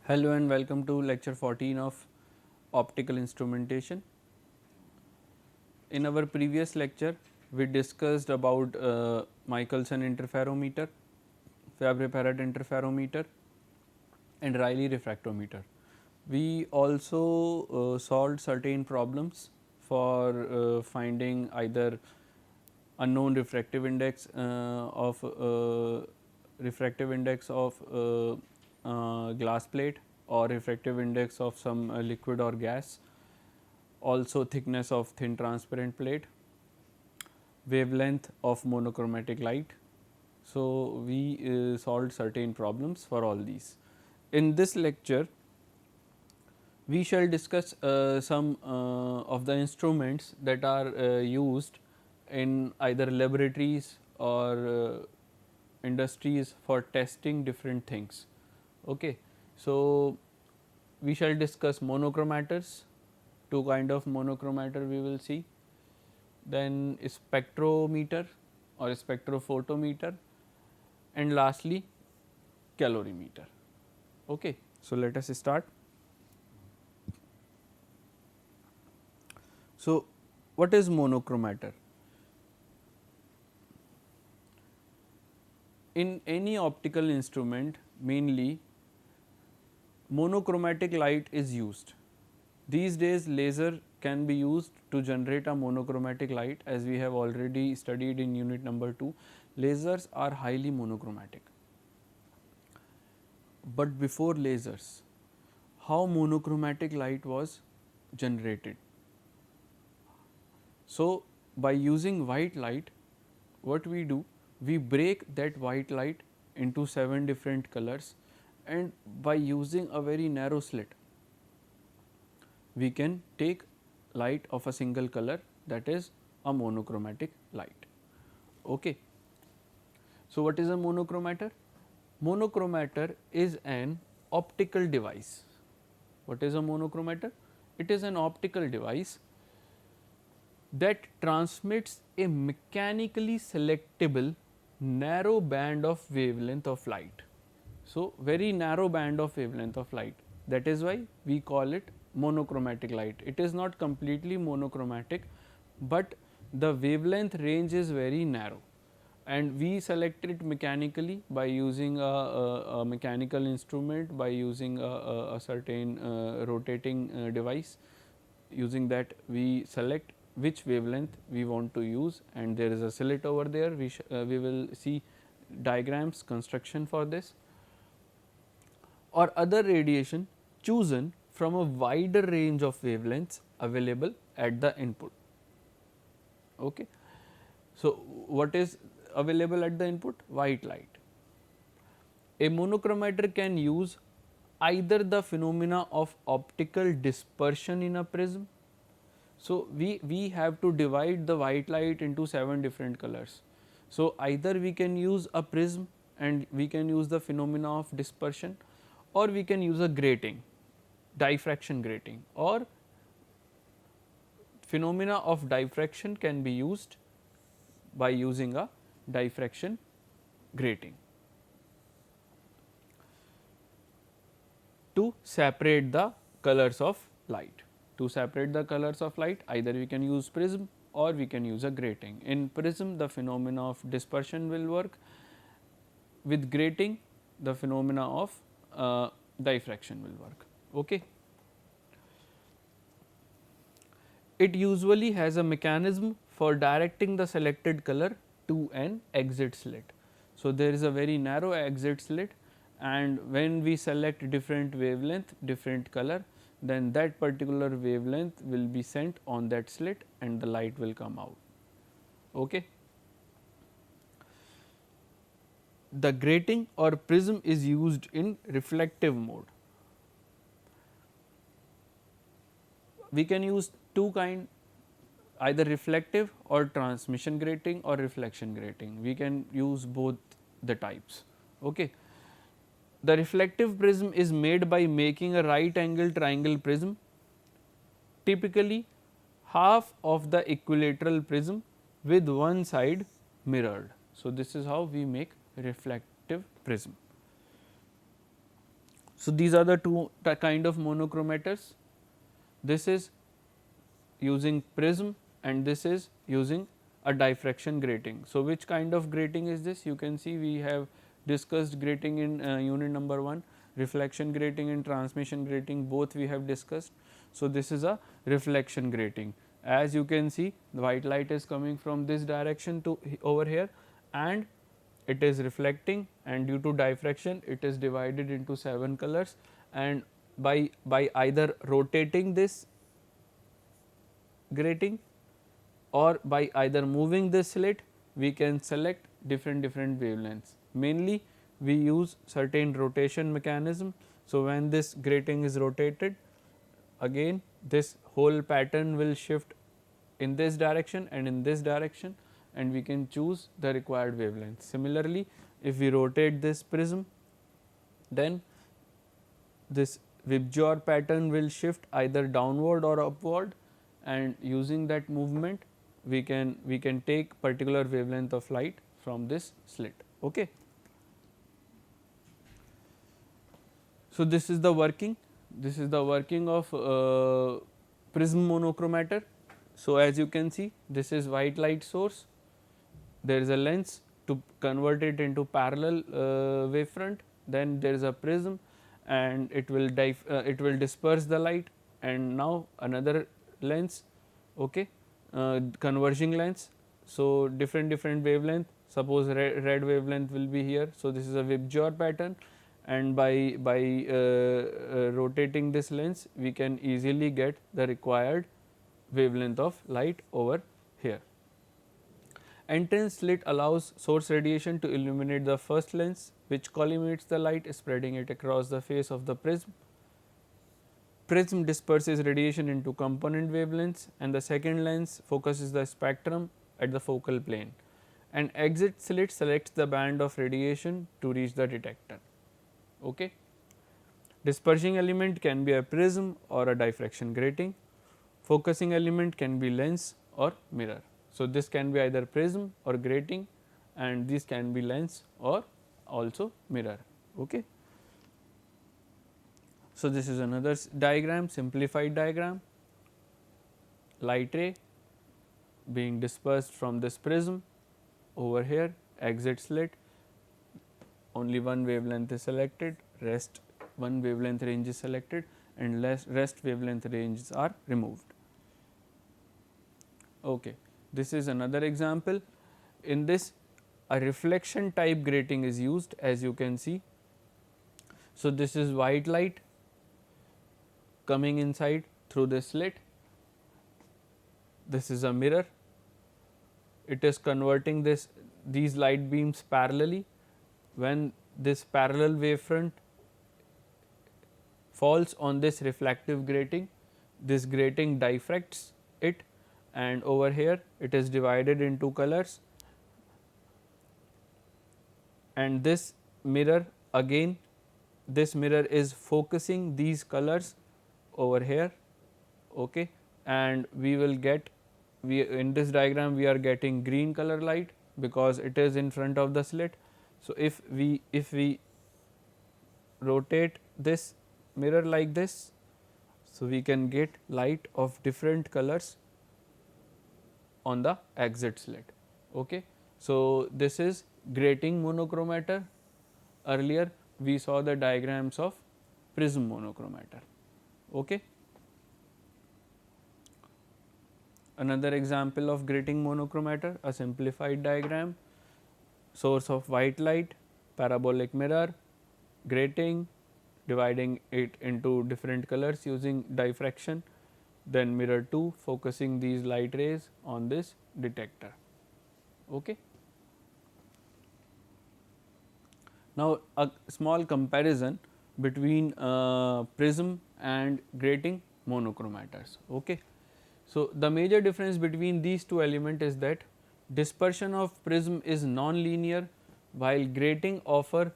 Hello and welcome to lecture 14 of optical instrumentation. In our previous lecture, we discussed about Michelson interferometer, Fabry-Perot interferometer and Rayleigh refractometer. We also solved certain problems for finding either unknown refractive index of glass plate or refractive index of some liquid or gas, also thickness of thin transparent plate, wavelength of monochromatic light. So, we solved certain problems for all these. In this lecture, we shall discuss some of the instruments that are used in either laboratories or industries for testing different things. Okay. So, we shall discuss monochromators, two kind of monochromator we will see, then spectrometer or spectrophotometer, and lastly calorimeter. Okay. So, let us start. So, what is monochromator? In any optical instrument, mainly monochromatic light is used. These days laser can be used to generate a monochromatic light, as we have already studied in unit number 2. Lasers are highly monochromatic. But before lasers, how monochromatic light was generated? So, by using white light, what we do? We break that white light into 7 different colors, and by using a very narrow slit, we can take light of a single color, that is a monochromatic light. Okay. So, what is a monochromator? Monochromator is an optical device. What is a monochromator? It is an optical device that transmits a mechanically selectable narrow band of wavelength of light. So, very narrow band of wavelength of light, that is why we call it monochromatic light. It is not completely monochromatic, but the wavelength range is very narrow, and we select it mechanically by using a mechanical instrument, by using a certain rotating device. Using that, we select which wavelength we want to use, and there is a slit over there. We will see diagrams construction for this, or other radiation chosen from a wider range of wavelengths available at the input. Okay. So, what is available at the input? White light. A monochromator can use either the phenomena of optical dispersion in a prism. So, we have to divide the white light into 7 different colors. So, either we can use a prism and we can use the phenomena of dispersion, or we can use a grating, diffraction grating, or phenomena of diffraction can be used by using a diffraction grating to separate the colors of light. To separate the colors of light, either we can use prism or we can use a grating. In prism, the phenomena of dispersion will work. With grating, the phenomena of diffraction will work. Okay. It usually has a mechanism for directing the selected color to an exit slit. So, there is a very narrow exit slit, and when we select different wavelength, different color, then that particular wavelength will be sent on that slit and the light will come out. Okay. The grating or prism is used in reflective mode. We can use two kind, either reflective or transmission grating or reflection grating. We can use both the types. Okay. The reflective prism is made by making a right angle triangle prism, typically half of the equilateral prism with one side mirrored. So, this is how we make reflective prism. So, these are the two kind of monochromators. This is using prism and this is using a diffraction grating. So, which kind of grating is this? You can see we have discussed grating in unit number 1, reflection grating and transmission grating, both we have discussed. So, this is a reflection grating. As you can see, the white light is coming from this direction to over here and it is reflecting, and due to diffraction it is divided into 7 colors, and by either rotating this grating or by either moving this slit, we can select different wavelengths. Mainly we use certain rotation mechanism. So, when this grating is rotated, again this whole pattern will shift in this direction and in this direction, and we can choose the required wavelength. Similarly, if we rotate this prism, then this Vibgyor pattern will shift either downward or upward, and using that movement we can take particular wavelength of light from this slit. Okay. So, this is the working of prism monochromator. So, as you can see, this is white light source, there is a lens to convert it into parallel wavefront, then there is a prism and it will disperse the light, and now another lens, okay, converging lens. So, different wavelength, suppose red wavelength will be here. So, this is a Vibgyor pattern, and by rotating this lens we can easily get the required wavelength of light over here. Entrance slit allows source radiation to illuminate the first lens, which collimates the light, spreading it across the face of the prism. Prism disperses radiation into component wavelengths, and the second lens focuses the spectrum at the focal plane. An exit slit selects the band of radiation to reach the detector. Okay. Dispersing element can be a prism or a diffraction grating. Focusing element can be lens or mirror. So, this can be either prism or grating, and this can be lens or also mirror. Okay. So, this is another diagram, simplified diagram, light ray being dispersed from this prism over here, exit slit, only one wavelength is selected, rest one wavelength range is selected, and rest wavelength ranges are removed. Okay. This is another example. In this, a reflection type grating is used, as you can see. So, this is white light coming inside through this slit. This is a mirror. It is converting these light beams parallelly. When this parallel wavefront falls on this reflective grating, this grating diffracts it, and over here it is divided in two colors, and this mirror, again this mirror is focusing these colors over here, okay, and we will get, in this diagram we are getting green color light because it is in front of the slit. So, if we rotate this mirror like this, so we can get light of different colors on the exit slit. Okay. So, this is grating monochromator. Earlier we saw the diagrams of prism monochromator. Okay. Another example of grating monochromator, a simplified diagram, source of white light, parabolic mirror, grating, dividing it into different colors using diffraction, then mirror 2 focusing these light rays on this detector. Okay. Now, a small comparison between prism and grating monochromators. Okay. So, the major difference between these two elements is that dispersion of prism is non-linear, while grating offer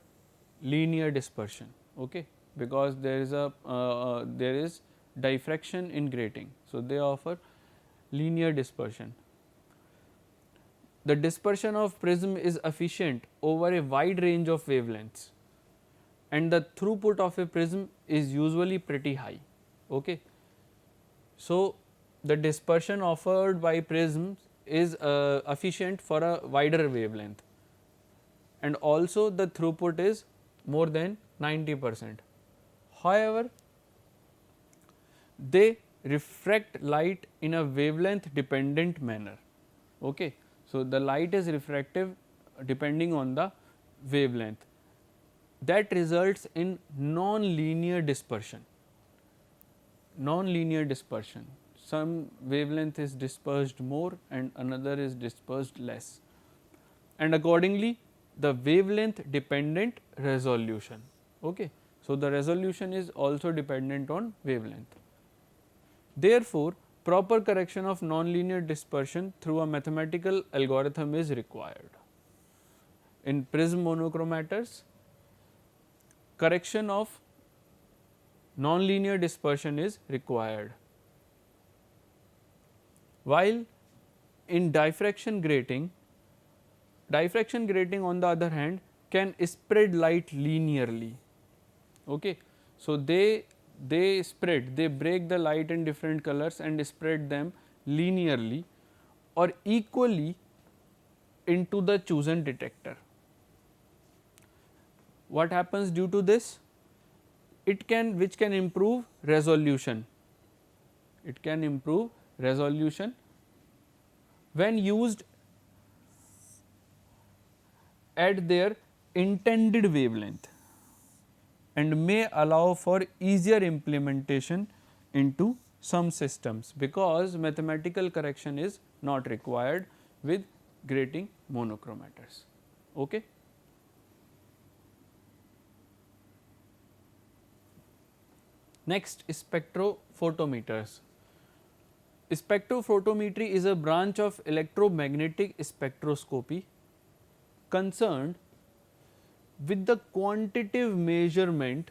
linear dispersion. Okay. Because there is diffraction in grating. So, they offer linear dispersion. The dispersion of prism is efficient over a wide range of wavelengths. and the throughput of a prism is usually pretty high. Okay. So, the dispersion offered by prisms is efficient for a wider wavelength, and also the throughput is more than 90%. However, they refract light in a wavelength dependent manner. Okay. So, the light is refractive depending on the wavelength, that results in non-linear dispersion. Non-linear dispersion, some wavelength is dispersed more and another is dispersed less, and accordingly the wavelength dependent resolution. Okay. So, the resolution is also dependent on wavelength. Therefore, proper correction of nonlinear dispersion through a mathematical algorithm is required. In prism monochromators, correction of nonlinear dispersion is required, while in diffraction grating on the other hand can spread light linearly. Okay. So, they break the light in different colors and spread them linearly or equally into the chosen detector. What happens due to this? Which can improve resolution. It can improve resolution when used at their intended wavelength, and may allow for easier implementation into some systems, because mathematical correction is not required with grating monochromators. Okay. Next, spectrophotometers. Spectrophotometry is a branch of electromagnetic spectroscopy concerned with the quantitative measurement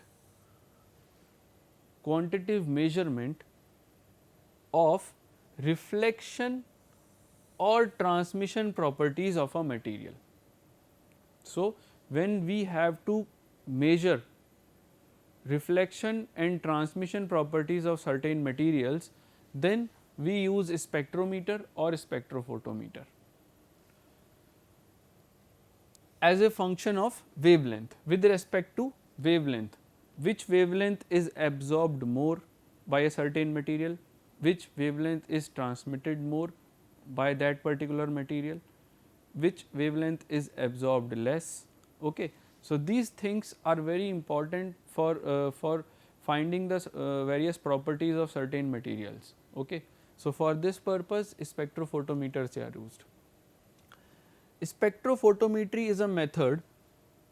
of reflection or transmission properties of a material. So, when we have to measure reflection and transmission properties of certain materials, then we use spectrometer or spectrophotometer as a function of wavelength. With respect to wavelength, which wavelength is absorbed more by a certain material, which wavelength is transmitted more by that particular material, which wavelength is absorbed less. Okay. So, these things are very important for finding the various properties of certain materials. Okay. So, for this purpose spectrophotometers are used. Spectrophotometry is a method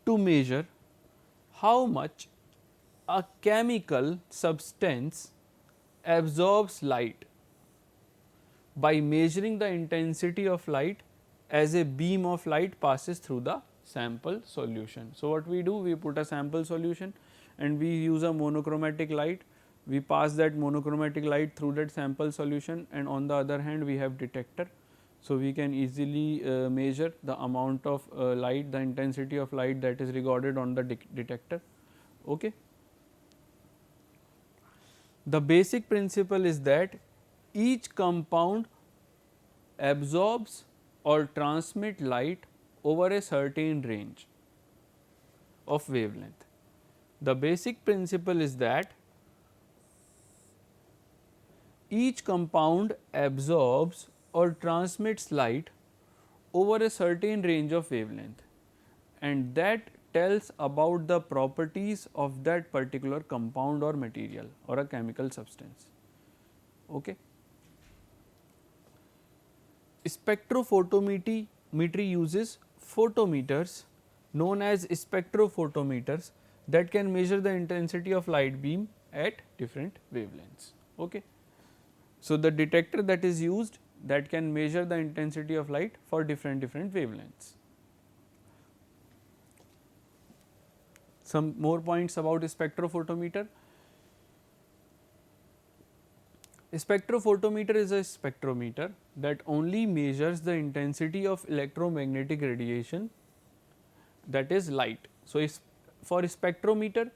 to measure how much a chemical substance absorbs light by measuring the intensity of light as a beam of light passes through the sample solution. So, what we do? We put a sample solution and we use a monochromatic light, we pass that monochromatic light through that sample solution, and on the other hand we have detector. So, we can easily measure the amount of light, the intensity of light that is recorded on the detector. Okay. The basic principle is that each compound absorbs or transmit light over a certain range of wavelength. The basic principle is that each compound absorbs or transmits light over a certain range of wavelength, and that tells about the properties of that particular compound or material or a chemical substance. Okay. Spectrophotometry uses photometers known as spectrophotometers that can measure the intensity of light beam at different wavelengths. Okay. So, the detector that is used that can measure the intensity of light for different wavelengths. Some more points about spectrophotometer. Spectrophotometer is a spectrometer that only measures the intensity of electromagnetic radiation, that is light. So, for spectrometer,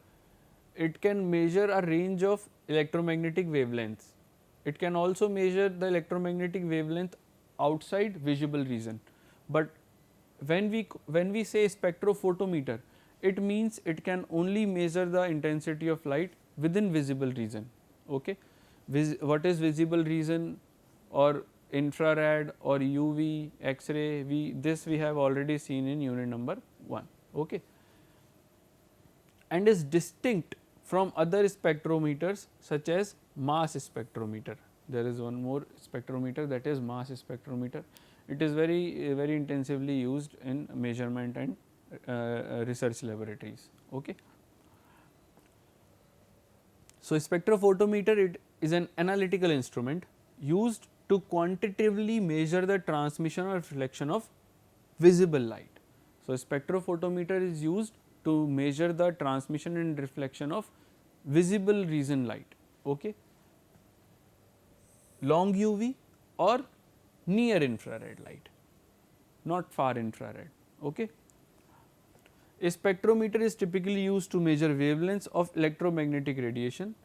it can measure a range of electromagnetic wavelengths. It can also measure the electromagnetic wavelength outside visible region. But when we say spectrophotometer, it means it can only measure the intensity of light within visible region. Okay, what is visible region, or infrared or UV, X-ray? We have already seen in unit number 1. Okay, and is distinct from other spectrometers such as mass spectrometer. There is one more spectrometer, that is mass spectrometer. It is very intensively used in measurement and research laboratories. Okay. So, spectrophotometer, it is an analytical instrument used to quantitatively measure the transmission or reflection of visible light. So, spectrophotometer is used to measure the transmission and reflection of visible region light. Okay. Long UV or near infrared light, not far infrared. Okay. A spectrometer is typically used to measure wavelengths of electromagnetic radiation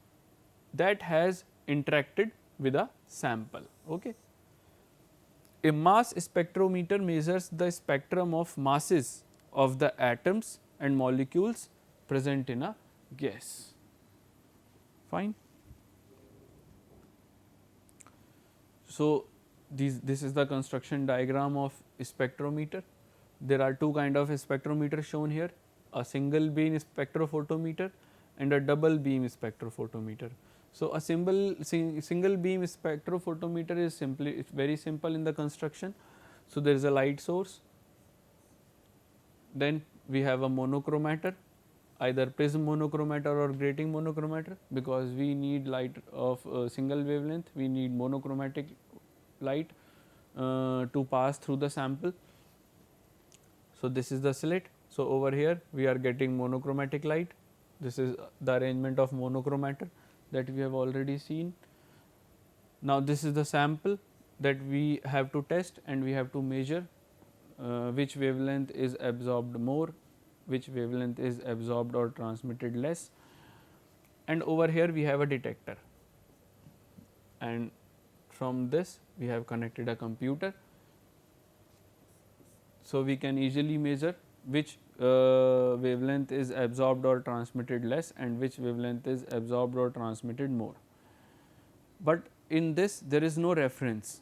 that has interacted with a sample. Okay. A mass spectrometer measures the spectrum of masses of the atoms and molecules present in a gas. Fine. So, this is the construction diagram of spectrometer. There are two kind of spectrometer shown here, a single beam spectrophotometer and a double beam spectrophotometer. So, a single beam spectrophotometer is very simple in the construction. So, there is a light source, then we have a monochromator, either prism monochromator or grating monochromator, because we need light of single wavelength, we need monochromatic light to pass through the sample. So, this is the slit. So, over here we are getting monochromatic light. This is the arrangement of monochromator that we have already seen. Now, this is the sample that we have to test and we have to measure which wavelength is absorbed more, which wavelength is absorbed or transmitted less, and over here we have a detector, and from this we have connected a computer. So, we can easily measure which wavelength is absorbed or transmitted less and which wavelength is absorbed or transmitted more. But in this there is no reference.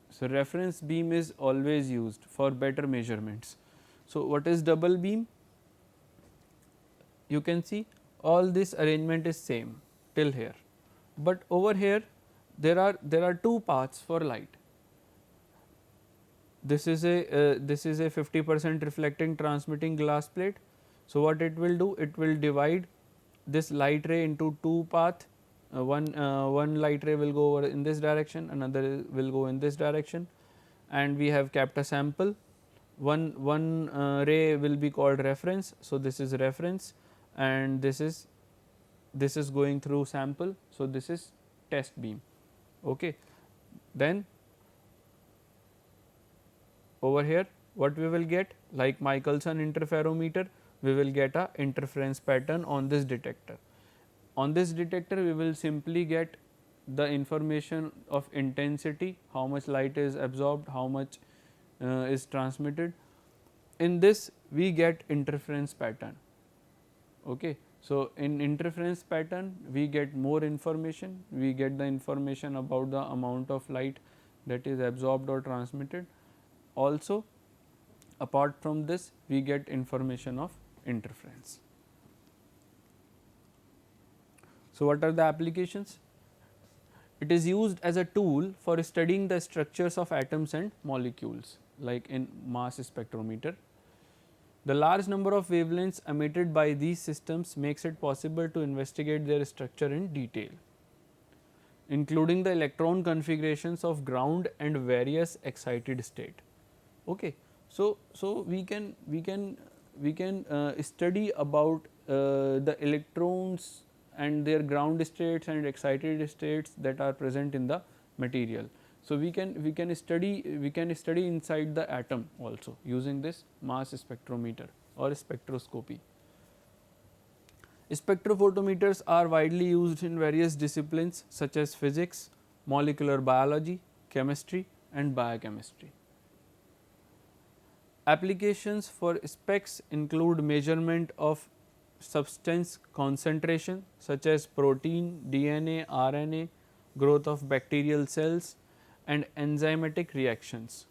So, reference beam is always used for better measurements. So, what is double beam? You can see all this arrangement is same till here, but over here there are two paths for light. This is a 50% reflecting transmitting glass plate. So, what it will do? It will divide this light ray into two paths. One light ray will go over in this direction, another will go in this direction, and we have kept a sample. One ray will be called reference. So, this is reference, and this is going through sample. So, this is test beam. Okay. Then over here what we will get, like Michelson interferometer, we will get a interference pattern on this detector. On this detector we will simply get the information of intensity, how much light is absorbed, how much is transmitted. In this we get interference pattern. Okay. So, in interference pattern we get more information, we get the information about the amount of light that is absorbed or transmitted. Also, apart from this we get information of interference. So, what are the applications? It is used as a tool for studying the structures of atoms and molecules, like in mass spectrometer. The large number of wavelengths emitted by these systems makes it possible to investigate their structure in detail, including the electron configurations of ground and various excited state. Okay. So, we can study about the electrons and their ground states and excited states that are present in the material. So, we can study inside the atom also using this mass spectrometer or spectroscopy. Spectrophotometers are widely used in various disciplines such as physics, molecular biology, chemistry and biochemistry. Applications for specs include measurement of substance concentration such as protein, DNA, RNA, growth of bacterial cells and enzymatic reactions.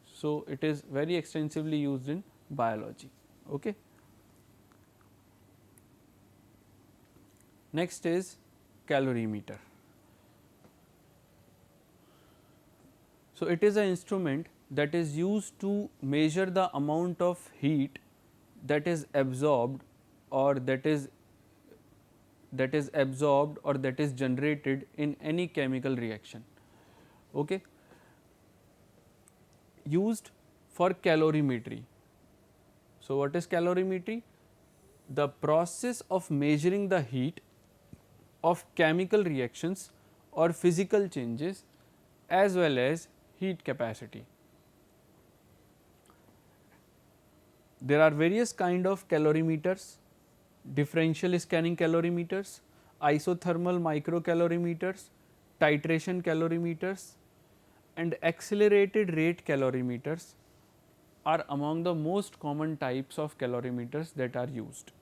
So, it is very extensively used in biology. Okay. Next is calorimeter. So, it is an instrument that is used to measure the amount of heat that is absorbed or that is absorbed or that is generated in any chemical reaction. Okay. Used for calorimetry. So, what is calorimetry? The process of measuring the heat of chemical reactions or physical changes as well as heat capacity. There are various kind of calorimeters, differential scanning calorimeters, isothermal microcalorimeters, titration calorimeters and accelerated rate calorimeters are among the most common types of calorimeters that are used.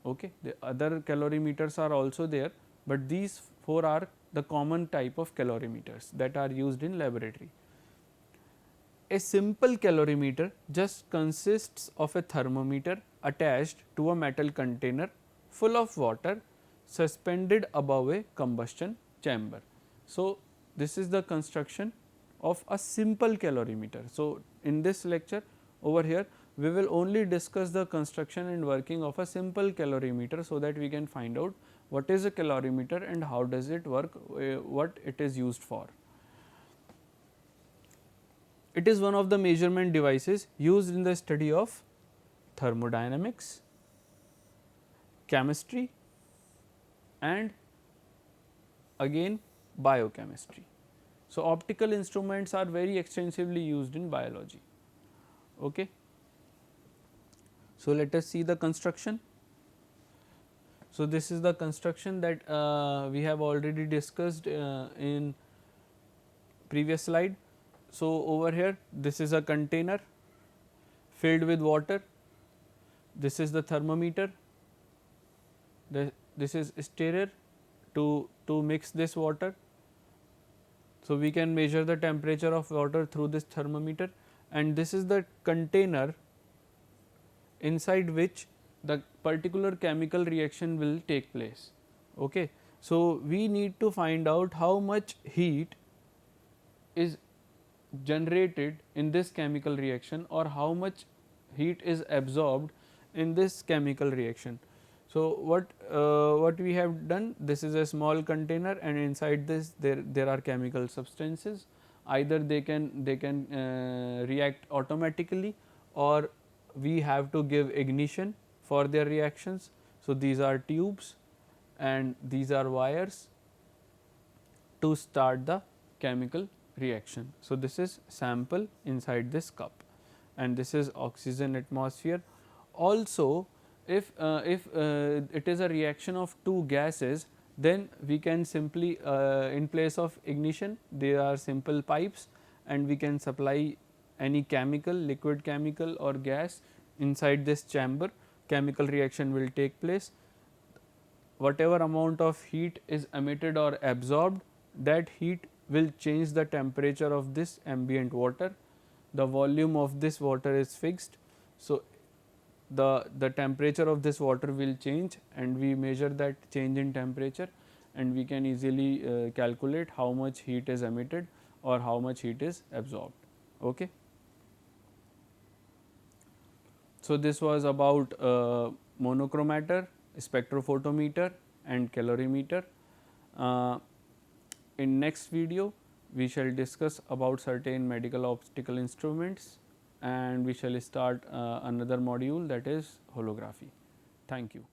Okay. The other calorimeters are also there, but these four are the common type of calorimeters that are used in laboratory. A simple calorimeter just consists of a thermometer attached to a metal container full of water suspended above a combustion chamber. So, this is the construction of a simple calorimeter. So, in this lecture over here we will only discuss the construction and working of a simple calorimeter, so that we can find out what is a calorimeter and how does it work, what it is used for. It is one of the measurement devices used in the study of thermodynamics, chemistry and again biochemistry. So, optical instruments are very extensively used in biology. Okay. So, let us see the construction. So, this is the construction that we have already discussed in previous slide. So, over here this is a container filled with water, this is the thermometer, this is stirrer to mix this water. So, we can measure the temperature of water through this thermometer, and this is the container inside which the particular chemical reaction will take place. Okay. So, we need to find out how much heat is generated in this chemical reaction or how much heat is absorbed in this chemical reaction. So, what we have done, this is a small container and inside this there are chemical substances, either they can react automatically or we have to give ignition for their reactions. So, these are tubes and these are wires to start the chemical reaction. So, this is sample inside this cup and this is oxygen atmosphere. Also, if it is a reaction of two gases, then we can simply in place of ignition there are simple pipes and we can supply any chemical, liquid chemical or gas inside this chamber. Chemical reaction will take place. Whatever amount of heat is emitted or absorbed, that heat will change the temperature of this ambient water. The volume of this water is fixed. So, the temperature of this water will change and we measure that change in temperature and we can easily calculate how much heat is emitted or how much heat is absorbed. Okay. So, this was about monochromator, spectrophotometer and calorimeter. In next video we shall discuss about certain medical optical instruments and we shall start another module, that is holography. Thank you.